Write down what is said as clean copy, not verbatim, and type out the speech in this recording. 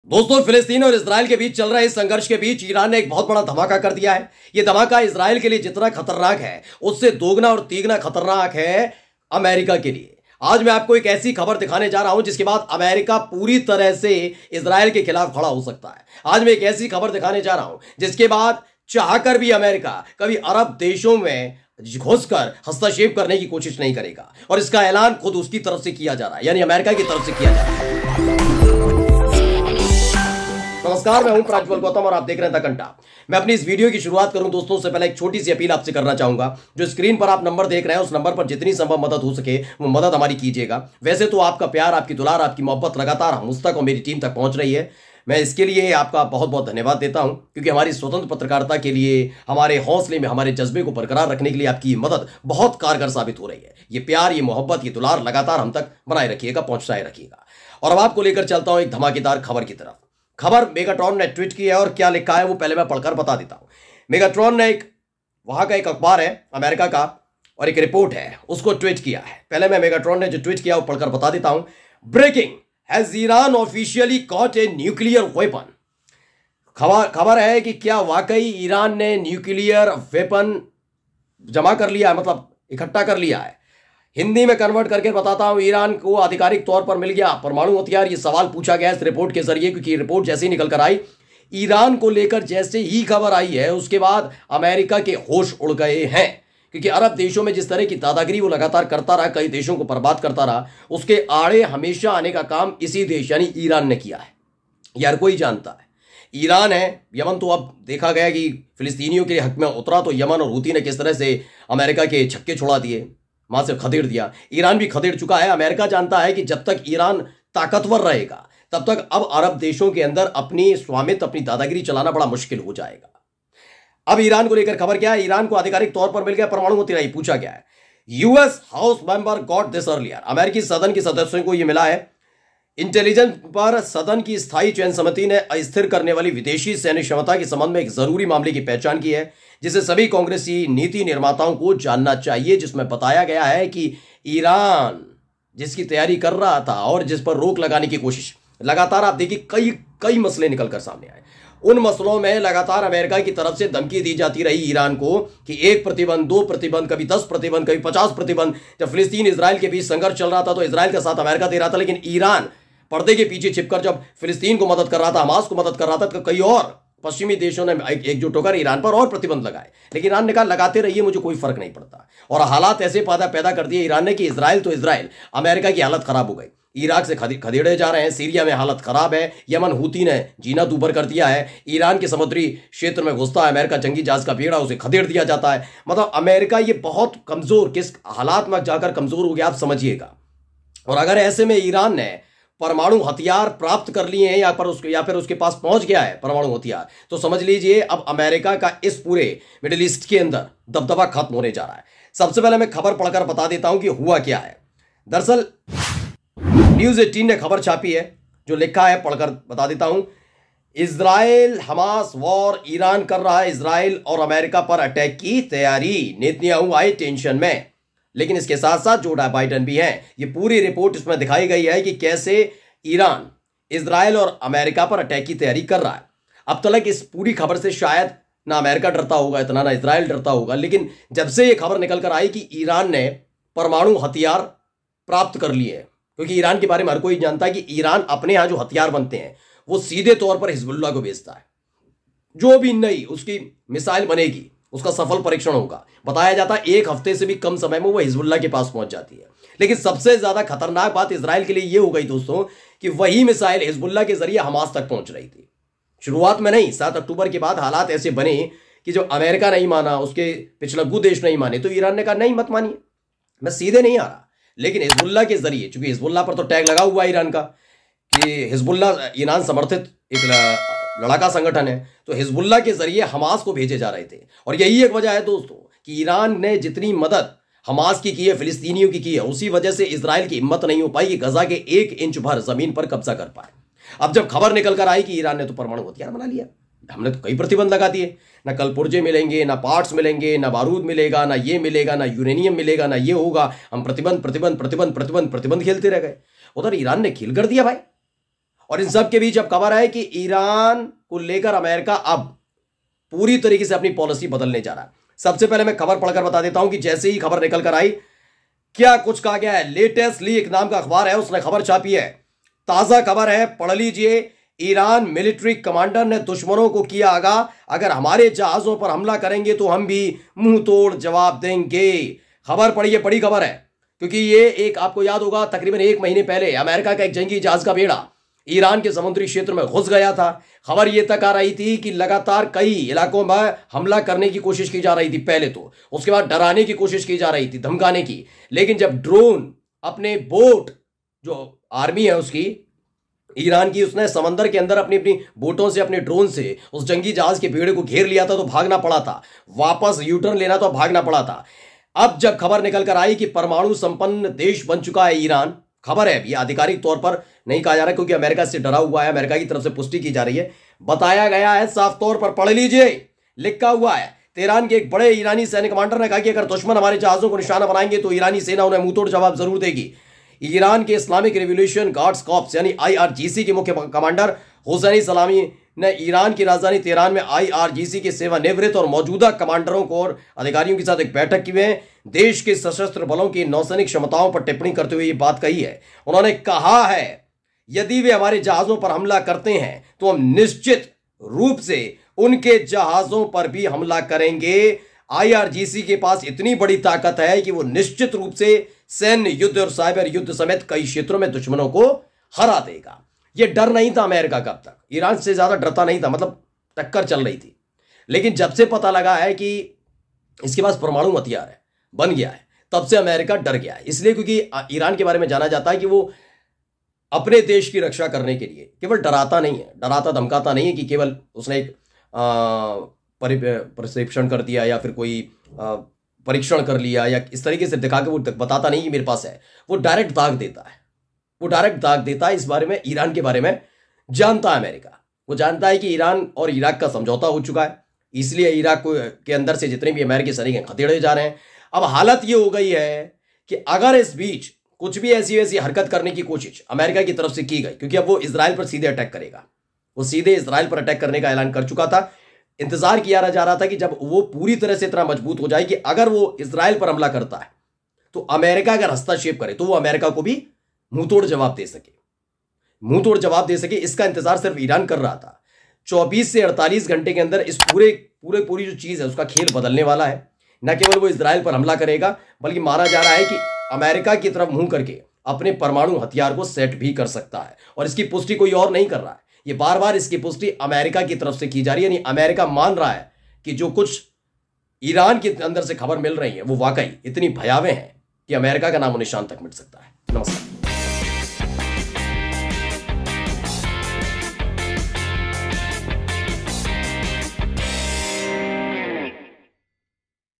दोस्तों, फिलिस्तीन और इजराइल के बीच चल रहे इस संघर्ष के बीच ईरान ने एक बहुत बड़ा धमाका कर दिया है। यह धमाका इजराइल के लिए जितना खतरनाक है उससे दोगुना और तीगुना खतरनाक है अमेरिका के लिए। आज मैं आपको एक ऐसी खबर दिखाने जा रहा हूं जिसके बाद अमेरिका पूरी तरह से इजराइल के खिलाफ खड़ा हो सकता है। आज मैं एक ऐसी खबर दिखाने जा रहा हूं जिसके बाद चाहकर भी अमेरिका कभी अरब देशों में घुसकर हस्तक्षेप करने की कोशिश नहीं करेगा, और इसका ऐलान खुद उसकी तरफ से किया जा रहा है, यानी अमेरिका की तरफ से किया जा रहा है। नमस्कार, मैं हूं प्रज्वल गौतम और आप देख रहे हैं द घंटा। मैं अपनी इस वीडियो की शुरुआत करूं दोस्तों, उससे पहले एक छोटी सी अपील आपसे करना चाहूंगा। जो स्क्रीन पर आप नंबर देख रहे हैं उस नंबर पर जितनी संभव मदद हो सके वो मदद हमारी कीजिएगा। वैसे तो आपका प्यार, आपकी दुलार, आपकी मोहब्बत लगातार हम तक और मेरी टीम तक पहुंच रही है। मैं इसके लिए आपका बहुत बहुत धन्यवाद देता हूं, क्योंकि हमारी स्वतंत्र पत्रकारिता के लिए, हमारे हौसले में, हमारे जज्बे को बरकरार रखने के लिए आपकी मदद बहुत कारगर साबित हो रही है। ये प्यार, ये मोहब्बत, ये दुलार लगातार हम तक बनाए रखिएगा, पहुंचाए रखिएगा। और अब आपको लेकर चलता हूं एक धमाकेदार खबर की तरफ। खबर मेगाट्रॉन ने ट्वीट की है, और क्या लिखा है वो पहले मैं पढ़कर बता देता हूं। मेगाट्रॉन ने वहां का एक अखबार है अमेरिका का, और एक रिपोर्ट है, उसको ट्वीट किया है। पहले मैं मेगाट्रॉन ने जो ट्वीट किया वो पढ़कर बता देता हूं। Breaking, has Iran officially caught a nuclear weapon. खबर है कि क्या वाकई ईरान ने न्यूक्लियर वेपन जमा कर लिया है, मतलब इकट्ठा कर लिया है। हिंदी में कन्वर्ट करके बताता हूं, ईरान को आधिकारिक तौर पर मिल गया परमाणु हथियार। ये सवाल पूछा गया इस रिपोर्ट के जरिए, क्योंकि रिपोर्ट जैसे ही निकल कर आई, ईरान को लेकर जैसे ही खबर आई है उसके बाद अमेरिका के होश उड़ गए हैं। क्योंकि अरब देशों में जिस तरह की दादागिरी वो लगातार करता रहा, कई देशों को बर्बाद करता रहा, उसके आड़े हमेशा आने का काम इसी देश यानी ईरान ने किया है। यार कोई जानता है ईरान है। यमन तो अब देखा गया कि फिलिस्तीनियों के हक में उतरा, तो यमन और हूती ने किस तरह से अमेरिका के छक्के छुड़ा दिए, वहां से खदेड़ दिया। ईरान भी खदेड़ चुका है। अमेरिका जानता है कि जब तक ईरान ताकतवर रहेगा तब तक अब अरब देशों के अंदर अपनी स्वामित्व, अपनी दादागिरी चलाना बड़ा मुश्किल हो जाएगा। अब ईरान को लेकर खबर क्या है? ईरान को आधिकारिक तौर पर मिल गया परमाणु हथियार। पूछा गया है, US house member got this earlier. अमेरिकी सदन के सदस्यों को यह मिला है। इंटेलिजेंस पर सदन की स्थायी चयन समिति ने अस्थिर करने वाली विदेशी सैन्य क्षमता के संबंध में एक जरूरी मामले की पहचान की है, जिसे सभी कांग्रेसी नीति निर्माताओं को जानना चाहिए, जिसमें बताया गया है कि ईरान जिसकी तैयारी कर रहा था और जिस पर रोक लगाने की कोशिश लगातार, आप देखिए कई मसले निकलकर सामने आए। उन मसलों में लगातार अमेरिका की तरफ से धमकी दी जाती रही ईरान को कि 1 प्रतिबंध, 2 प्रतिबंध, कभी 10 प्रतिबंध, कभी 50 प्रतिबंध। जब फिलिस्तीन इजराइल के बीच संघर्ष चल रहा था तो इजराइल का साथ अमेरिका दे रहा था, लेकिन ईरान पर्दे के पीछे छिपकर जब फिलिस्तीन को मदद कर रहा था, हमास को मदद कर रहा था, तो कई और पश्चिमी देशों ने एकजुट होकर ईरान पर और प्रतिबंध लगाए। लेकिन ईरान ने कहा लगाते रहिए, मुझे कोई फर्क नहीं पड़ता। और हालात ऐसे पैदा कर दिए ईरान ने कि इजराइल तो इजराइल, अमेरिका की हालत खराब हो गई। इराक से खदेड़े जा रहे हैं, सीरिया में हालत खराब है, यमन हूती ने जीना दूभर कर दिया है, ईरान के समुद्री क्षेत्र में घुसता है अमेरिका जंगी जहाज का बेड़ा, उसे खदेड़ दिया जाता है। मतलब अमेरिका ये बहुत कमजोर, किस हालात में जाकर कमजोर हो गया आप समझिएगा। और अगर ऐसे में ईरान ने परमाणु हथियार प्राप्त कर लिए हैं या फिर उसके पास पहुंच गया है परमाणु हथियार, तो समझ लीजिए अब अमेरिका का इस पूरे मिडिल ईस्ट के अंदर दबदबा खत्म होने जा रहा है। सबसे पहले मैं खबर पढ़कर बता देता हूं कि हुआ क्या है। दरअसल न्यूज़ 18 ने खबर छापी है, जो लिखा है पढ़कर बता देता हूं। इजराइल हमास वॉर, ईरान कर रहा है इजराइल और अमेरिका पर अटैक की तैयारी, नेतन्याहू आए टेंशन में। लेकिन इसके साथ साथ जो बाइडेन भी हैं। ये पूरी रिपोर्ट इसमें दिखाई गई है कि कैसे ईरान इजराइल और अमेरिका पर अटैक की तैयारी कर रहा है। अब तक इस पूरी खबर से शायद ना अमेरिका डरता होगा इतना, ना इजराइल डरता होगा, लेकिन जब से ये खबर निकल कर आई कि ईरान ने परमाणु हथियार प्राप्त कर लिए हैं, क्योंकि ईरान के बारे में हर कोई जानता है कि ईरान अपने यहां जो हथियार बनते हैं वो सीधे तौर पर हिजबुल्लाह को बेचता है। जो भी नई उसकी मिसाइल बनेगी उसका सफल परीक्षण होगा। बताया जाता है 1 हफ्ते से भी कम समय में वो हिजबुल्लाह के पास पहुंच जाती है। लेकिन सबसे ज्यादा खतरनाक बात इजराइल के लिए ये हो गई दोस्तों कि वही मिसाइल हिजबुल्लाह के जरिए हमास तक पहुंच रही थी। शुरुआत में नहीं, 7 अक्टूबर के बाद हालात ऐसे बने कि जो अमेरिका नहीं माना, उसके पिछलग्गू देश नहीं माने, तो ईरान ने कहा नहीं मत मानिए, मैं सीधे नहीं आ रहा। लेकिन हिजबुल्लाह के जरिए, चूंकि हिजबुल्लाह पर तो टैग लगा हुआ है ईरान का कि हिजबुल्लाह ईरान समर्थित एक लड़ाका संगठन है, तो हिजबुल्लाह के जरिए हमास को भेजे जा रहे थे। और यही एक वजह है दोस्तों कि ईरान ने जितनी मदद हमास की है, फिलिस्तीनियों की है, उसी वजह से इजराइल की हिम्मत नहीं हो पाई कि गजा के 1 इंच भर जमीन पर कब्जा कर पाए। अब जब खबर निकल कर आई कि ईरान ने तो परमाणु हथियार बना लिया, हमने तो कई प्रतिबंध लगा दिए, ना कल पुर्जे मिलेंगे, ना पार्ट्स मिलेंगे, ना बारूद मिलेगा, ना ये मिलेगा, ना यूरेनियम मिलेगा, ना ये होगा, हम प्रतिबंध प्रतिबंध प्रतिबंध प्रतिबंध प्रतिबंध खेलते रह गए। उधर ईरान ने खेल कर दिया भाई। और इन सब के बीच अब खबर है कि ईरान को लेकर अमेरिका अब पूरी तरीके से अपनी पॉलिसी बदलने जा रहा है। सबसे पहले मैं खबर पढ़कर बता देता हूं कि जैसे ही खबर निकल कर आई, क्या कुछ कहा गया है। लेटेस्ट लीक नाम का अखबार है, उसने खबर छापी है। ताजा खबर है, पढ़ लीजिए। ईरान मिलिट्री कमांडर ने दुश्मनों को किया आगाह, अगर हमारे जहाजों पर हमला करेंगे तो हम भी मुंह तोड़ जवाब देंगे। खबर पढ़िए, बड़ी खबर है, क्योंकि ये एक आपको याद होगा तकरीबन 1 महीने पहले अमेरिका का एक जंगी जहाज का बेड़ा ईरान के समुद्री क्षेत्र में घुस गया था। खबर यह तक आ रही थी कि लगातार कई इलाकों में हमला करने की कोशिश की जा रही थी पहले तो, उसके बाद डराने की कोशिश की जा रही थी, धमकाने की। लेकिन जब ड्रोन अपने बोट, जो आर्मी है उसकी ईरान की, उसने समंदर के अंदर अपनी अपनी बोटों से, अपने ड्रोन से उस जंगी जहाज के बेड़े को घेर लिया था तो भागना पड़ा था, वापस यूटर्न लेना तो भागना पड़ा था। अब जब खबर निकल कर आई कि परमाणु संपन्न देश बन चुका है ईरान, खबर है, ये आधिकारिक तौर पर नहीं कहा जा रहा क्योंकि अमेरिका से डरा हुआ है, अमेरिका की तरफ से पुष्टि की जा रही है, बताया गया है साफ तौर पर, पढ़ लीजिए, लिखा हुआ है। तेहरान के एक बड़े ईरानी सैन्य कमांडर ने कहा कि अगर दुश्मन हमारे जहाजों को निशाना बनाएंगे तो ईरानी सेना उन्हें मुंहतोड़ जवाब जरूर देगी। ईरान के इस्लामिक रिवॉल्यूशन गार्ड्स कॉर्प्स यानी IRGC के मुख्य कमांडर हुसैनी सलामी ने ईरान की राजधानी तेहरान में IRGC के सेवानिवृत्त और मौजूदा कमांडरों को और अधिकारियों के साथ एक बैठक की है। देश के सशस्त्र बलों की नौसैनिक क्षमताओं पर टिप्पणी करते हुए ये बात कही है। उन्होंने कहा है, यदि वे हमारे जहाजों पर हमला करते हैं तो हम निश्चित रूप से उनके जहाजों पर भी हमला करेंगे। IRGC के पास इतनी बड़ी ताकत है कि वो निश्चित रूप से सैन्य युद्ध और साइबर युद्ध समेत कई क्षेत्रों में दुश्मनों को हरा देगा। ये डर नहीं था अमेरिका का, अब तक ईरान से ज्यादा डरता नहीं था, मतलब टक्कर चल रही थी। लेकिन जब से पता लगा है कि इसके पास परमाणु हथियार है, बन गया है, तब से अमेरिका डर गया है। इसलिए क्योंकि ईरान के बारे में जाना जाता है कि वो अपने देश की रक्षा करने के लिए केवल डराता नहीं है, डराता धमकाता नहीं है कि केवल उसने एक प्रक्षेपण कर दिया या फिर कोई परीक्षण कर लिया या इस तरीके से दिखा के वो बताता नहीं कि मेरे पास है। वो डायरेक्ट दाग देता है, वो डायरेक्ट दाग देता है। इस बारे में, ईरान के बारे में जानता है अमेरिका। वो जानता है कि ईरान और इराक का समझौता हो चुका है, इसलिए इराक के अंदर से जितने भी अमेरिकी सैनिक हैं खदेड़े जा रहे हैं। अब हालत ये हो गई है कि अगर इस बीच कुछ भी ऐसी वैसी हरकत करने की कोशिश अमेरिका की तरफ से की गई, क्योंकि अब वो इजराइल पर सीधे अटैक करेगा, वो सीधे इजराइल पर अटैक करने का ऐलान कर चुका था। इंतजार किया जा रहा था कि जब वो पूरी तरह से इतना मजबूत हो जाए कि अगर वो इजराइल पर हमला करता है तो अमेरिका अगर हस्तक्षेप करे तो वो अमेरिका को भी मुंहतोड़ जवाब दे सके, मुंहतोड़ जवाब दे सके। इसका इंतजार सिर्फ ईरान कर रहा था। 24 से 48 घंटे के अंदर इस पूरी जो चीज है उसका खेल बदलने वाला है। न केवल वो इजराइल पर हमला करेगा, बल्कि माना जा रहा है कि अमेरिका की तरफ मुंह करके अपने परमाणु हथियार को सेट भी कर सकता है। और इसकी पुष्टि कोई और नहीं कर रहा है, ये बार बार इसकी पुष्टि अमेरिका की तरफ से की जा रही है। यानी अमेरिका मान रहा है कि जो कुछ ईरान के अंदर से खबर मिल रही है वो वाकई इतनी भयावह है कि अमेरिका का नामो निशान तक मिट सकता है। नमस्कार।